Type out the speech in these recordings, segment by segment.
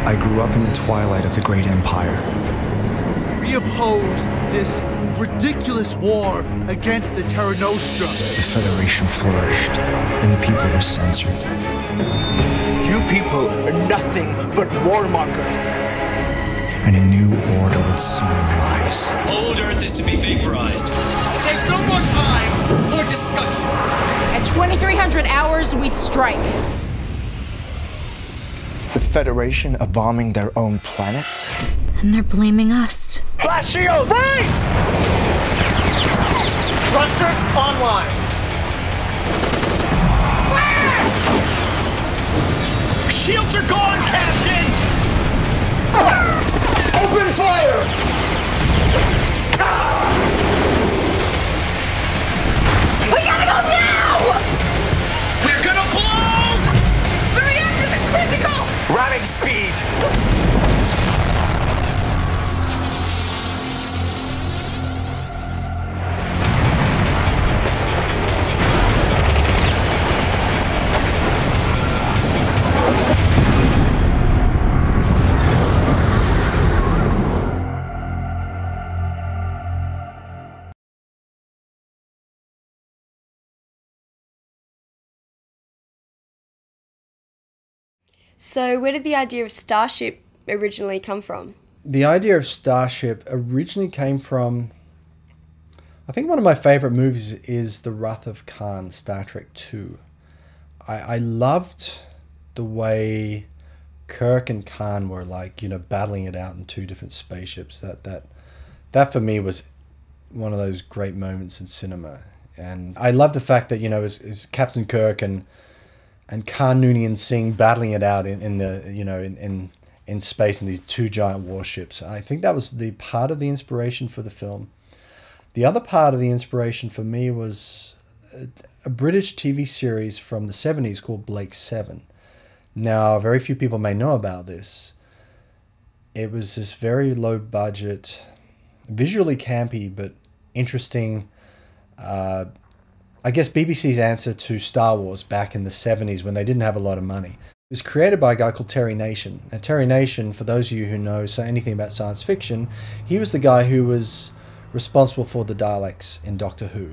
I grew up in the twilight of the Great Empire. We oppose this ridiculous war against the Terra Nostra. The Federation flourished, and the people were censored. You people are nothing but war mongers. And a new order would soon arise. Old Earth is to be vaporized. There's no more time for discussion. At 2300 hours, we strike. The Federation are bombing their own planets. And they're blaming us. Blast shield! Freeze! Thrusters online. Fire! Shields are gone, Captain! Open fire! We gotta go now! We're gonna blow! The reactors are critical! Ramming speed! So where did the idea of Starship originally come from? The idea of Starship originally came from, I think one of my favorite movies is The Wrath of Khan, Star Trek II. I loved the way Kirk and Khan were like, you know, battling it out in two different spaceships. That for me was one of those great moments in cinema. And I love the fact that, you know, is Captain Kirk and Khan Noonien Singh battling it out in the, you know, in space in these two giant warships. I think that was the part of the inspiration for the film. The other part of the inspiration for me was a British TV series from the 70s called Blake 7. Now, very few people may know about this. It was this very low budget, visually campy, but interesting, I guess BBC's answer to Star Wars back in the 70s when they didn't have a lot of money. It was created by a guy called Terry Nation. And Terry Nation, for those of you who know anything about science fiction, he was the guy who was responsible for the Daleks in Doctor Who.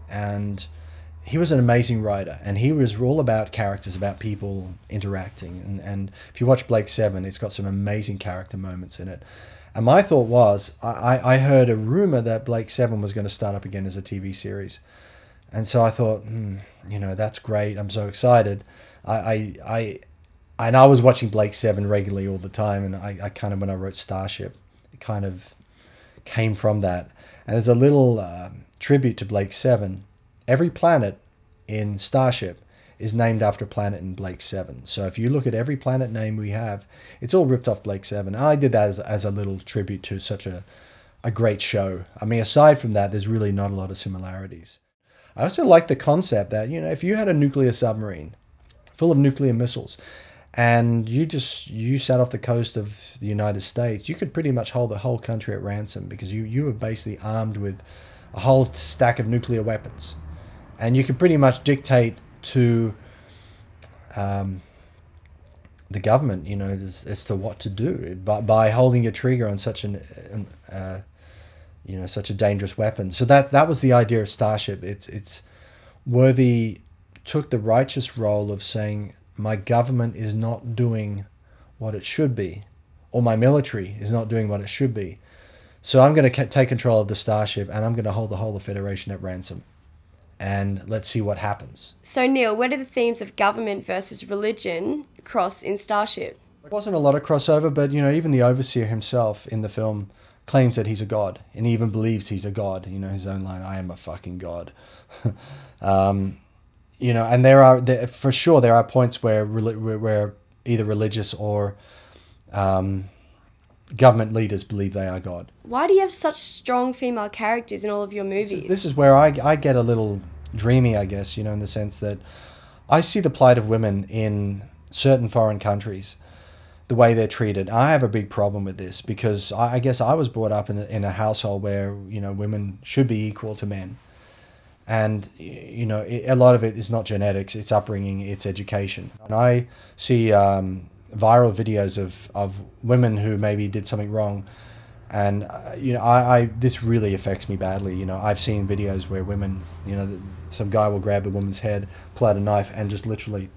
And he was an amazing writer. And he was all about characters, about people interacting. And if you watch Blake 7, it's got some amazing character moments in it. And my thought was, I heard a rumor that Blake 7 was going to start up again as a TV series. And so I thought, you know, that's great. I'm so excited. And I was watching Blake 7 regularly all the time. And I kind of, when I wrote Starship, it kind of came from that. And there's a little tribute to Blake 7. Every planet in Starship is named after a planet in Blake 7. So if you look at every planet name we have, it's all ripped off Blake 7. And I did that as a little tribute to such a great show. I mean, aside from that, there's really not a lot of similarities. I also like the concept that, you know, if you had a nuclear submarine full of nuclear missiles and you sat off the coast of the United States, you could pretty much hold the whole country at ransom because you were basically armed with a whole stack of nuclear weapons. And you could pretty much dictate to the government, you know, as to what to do by holding your trigger on such you know, such a dangerous weapon. So that was the idea of Starship. It's Worthy took the righteous role of saying, my government is not doing what it should be, or my military is not doing what it should be. So I'm going to take control of the Starship and I'm going to hold the whole of Federation at ransom. And let's see what happens. So Neil, where do the themes of government versus religion cross in Starship? There wasn't a lot of crossover, but, you know, even the Overseer himself in the film claims that he's a god, and he even believes he's a god. You know, his own line, I am a fucking god. You know, and for sure there are points where either religious or government leaders believe they are God. Why do you have such strong female characters in all of your movies? This is where I get a little dreamy, I guess, you know, in the sense that I see the plight of women in certain foreign countries, the way they're treated. I have a big problem with this because I guess I was brought up in a household where, you know, women should be equal to men. And, you know, a lot of it is not genetics, it's upbringing, it's education. And I see viral videos of women who maybe did something wrong. And, you know, this really affects me badly. You know, I've seen videos where women, you know, some guy will grab a woman's head, pull out a knife, and just literally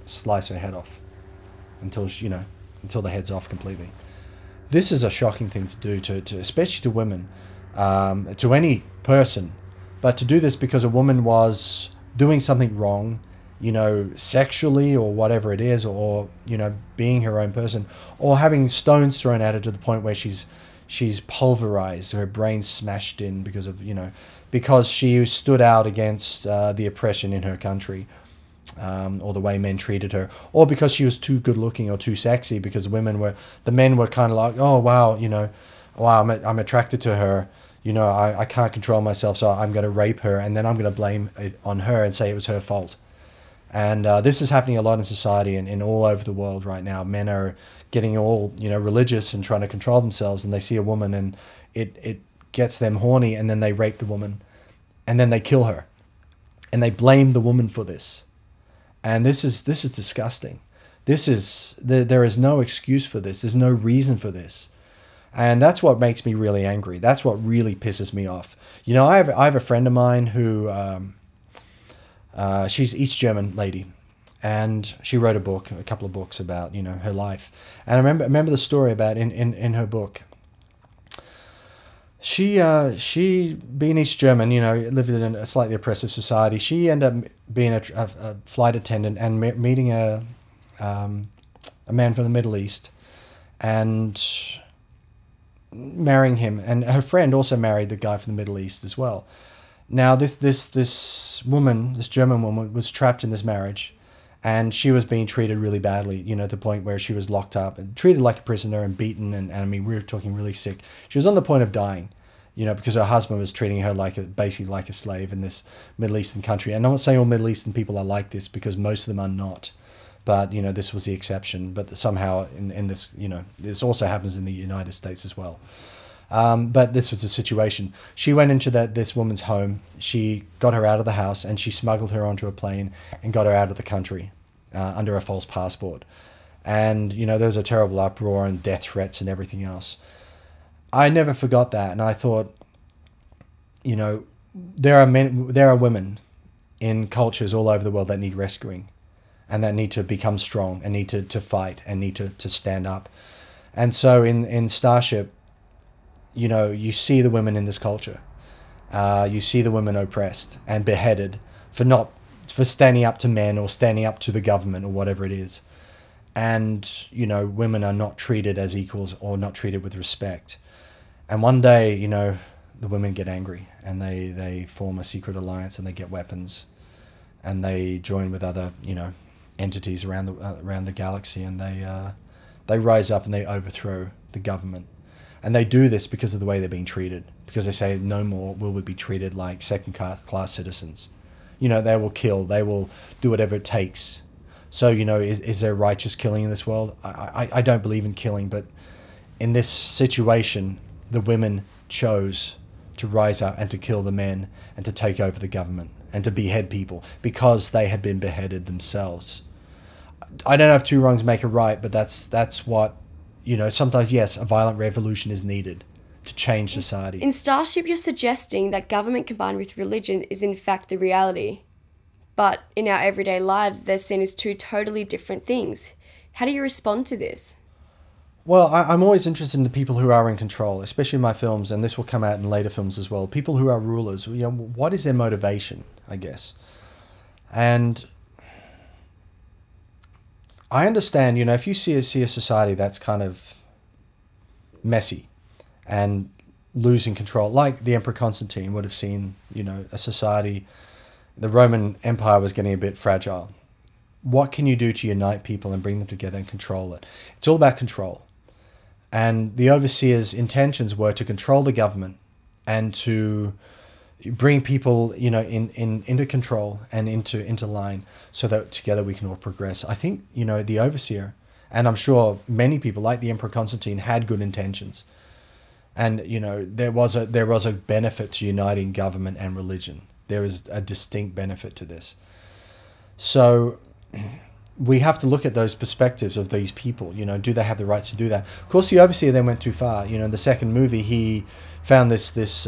slice her head off until she, you know, until the head's off completely. This is a shocking thing to do, to especially to women, to any person. But to do this because a woman was doing something wrong, you know, sexually or whatever it is, or, you know, being her own person, or having stones thrown at her to the point where she's pulverized, her brain smashed in because of, you know, because she stood out against the oppression in her country, or the way men treated her, or because she was too good looking or too sexy, because the men were kind of like, oh wow, you know, wow, I'm attracted to her, you know, I can't control myself, so I'm going to rape her, and then I'm going to blame it on her and say it was her fault. And this is happening a lot in society and all over the world right now. Men are getting all, you know, religious and trying to control themselves, and they see a woman and it gets them horny, and then they rape the woman, and then they kill her, and they blame the woman for this. And this is disgusting. There is no excuse for this. There's no reason for this. And that's what makes me really angry. That's what really pisses me off. You know, I have a friend of mine who she's East German lady, and she wrote a couple of books about, you know, her life. And I remember the story about in her book. She being East German, you know, lived in a slightly oppressive society. She ended up being a flight attendant and meeting a man from the Middle East, and marrying him. And her friend also married the guy from the Middle East as well. Now this woman, this German woman, was trapped in this marriage, and she was being treated really badly, you know, to the point where she was locked up and treated like a prisoner and beaten, and I mean, we were talking really sick. She was on the point of dying, you know, because her husband was treating her basically like a slave in this Middle Eastern country. And I'm not saying all Middle Eastern people are like this, because most of them are not. But, you know, this was the exception. But somehow in this, you know, this also happens in the United States as well. But this was the situation. She went into this woman's home. She got her out of the house, and she smuggled her onto a plane and got her out of the country under a false passport. And, you know, there was a terrible uproar and death threats and everything else. I never forgot that. And I thought, you know, there are women in cultures all over the world that need rescuing, and that need to become strong, and need to fight, and need to stand up. And so in Starship, you know, you see the women in this culture. You see the women oppressed and beheaded for standing up to men or standing up to the government or whatever it is. And, you know, women are not treated as equals or not treated with respect. And one day, you know, the women get angry, and they form a secret alliance, and they get weapons, and they join with other, you know, entities around the galaxy, and they rise up and they overthrow the government. And they do this because of the way they're being treated, because they say no more will we be treated like second-class citizens. You know, they will kill, they will do whatever it takes. So, you know, is there righteous killing in this world? I don't believe in killing, but in this situation, the women chose to rise up and to kill the men and to take over the government and to behead people because they had been beheaded themselves. I don't know if two wrongs make a right, but that's what, you know, sometimes, yes, a violent revolution is needed to change society. In Starship, you're suggesting that government combined with religion is in fact the reality. But in our everyday lives, they're seen as two totally different things. How do you respond to this? Well, I'm always interested in the people who are in control, especially in my films, and this will come out in later films as well. People who are rulers, you know, what is their motivation, I guess? And I understand, you know, if you see a society that's kind of messy and losing control, like the Emperor Constantine would have seen, you know, a society, the Roman Empire was getting a bit fragile. What can you do to unite people and bring them together and control it? It's all about control. And the overseer's intentions were to control the government and to bring people, you know, into control and into line, so that together we can all progress. I think, you know, the overseer, and I'm sure many people like the Emperor Constantine had good intentions, and, you know, there was a benefit to uniting government and religion. There is a distinct benefit to this. So we have to look at those perspectives of these people. You know, do they have the rights to do that? Of course, the overseer then went too far. You know, in the second movie, he found this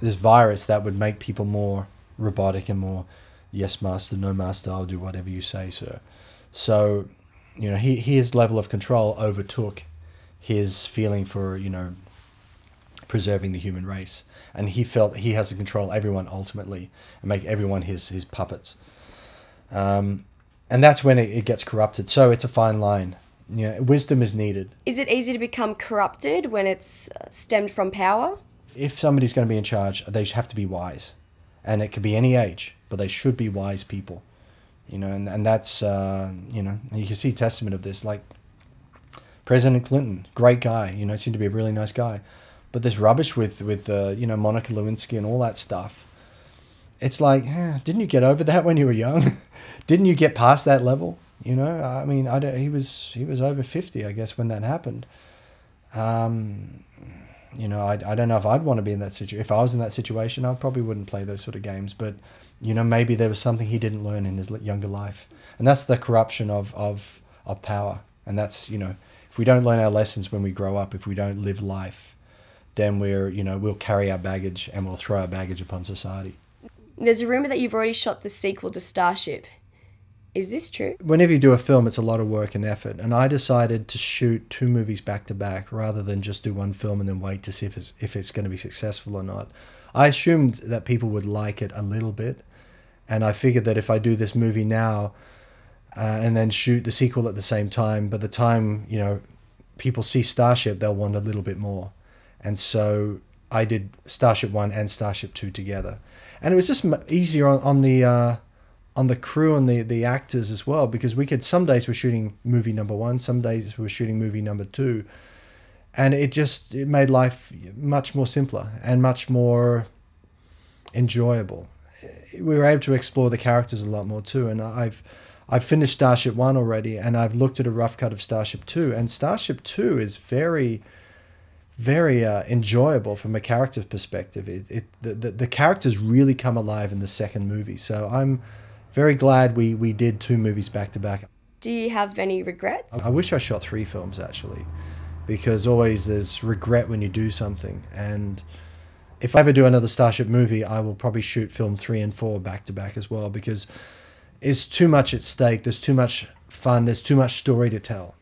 virus that would make people more robotic and more, yes, master, no master, I'll do whatever you say, sir. So, you know, his level of control overtook his feeling for, you know, preserving the human race. And he felt he has to control everyone ultimately and make everyone his puppets. And that's when it gets corrupted. So it's a fine line. You know, wisdom is needed. Is it easy to become corrupted when it's stemmed from power? If somebody's going to be in charge, they have to be wise. And it could be any age, but they should be wise people. You know, and that's, you know, and you can see testament of this, like President Clinton, great guy, you know, seemed to be a really nice guy. But this rubbish with you know, Monica Lewinsky and all that stuff, it's like, didn't you get over that when you were young? Didn't you get past that level? You know, I mean, he was over 50, I guess, when that happened. You know, I don't know if I'd want to be in that situation. If I was in that situation, I probably wouldn't play those sort of games. But, you know, maybe there was something he didn't learn in his younger life. And that's the corruption of power. And that's, you know, if we don't learn our lessons when we grow up, if we don't live life, then we'll carry our baggage and we'll throw our baggage upon society. There's a rumor that you've already shot the sequel to Starship. Is this true? Whenever you do a film, it's a lot of work and effort. And I decided to shoot 2 movies back to back rather than just do one film and then wait to see if it's going to be successful or not. I assumed that people would like it a little bit. And I figured that if I do this movie now and then shoot the sequel at the same time, by the time, you know, people see Starship, they'll want a little bit more. And so I did Starship 1 and Starship 2 together. And it was just easier on the crew and the actors as well, because some days we're shooting movie number 1, some days we're shooting movie number 2. And it made life much more simpler and much more enjoyable. We were able to explore the characters a lot more too. And I've finished Starship 1 already, and I've looked at a rough cut of Starship 2. And Starship 2 is very, very enjoyable from a character perspective. The characters really come alive in the second movie. So I'm very glad we did 2 movies back to back. Do you have any regrets? I wish I shot 3 films actually, because always there's regret when you do something. And if I ever do another Starship movie, I will probably shoot film 3 and 4 back to back as well, because it's too much at stake. There's too much fun. There's too much story to tell.